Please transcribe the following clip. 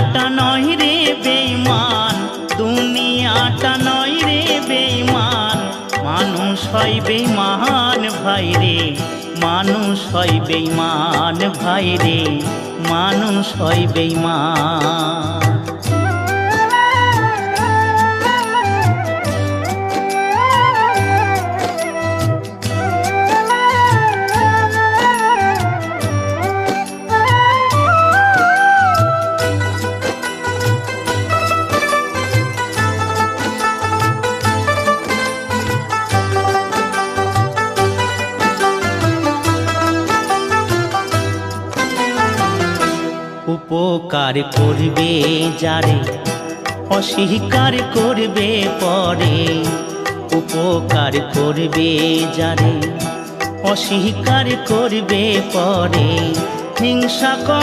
দুনিয়াটা নয় রে বেঈমান, দুনিয়াটা নয় রে বেঈমান, মানুষ হয় বেঈমান ভাই রে, মানুষ হয় বেঈমান ভাই রে, মানুষ হয় বেঈমান। উপকার করবে যারে অস্বীকার করবে পরে, উপকার করবে যারে অস্বীকার করবে পরে, হিংসা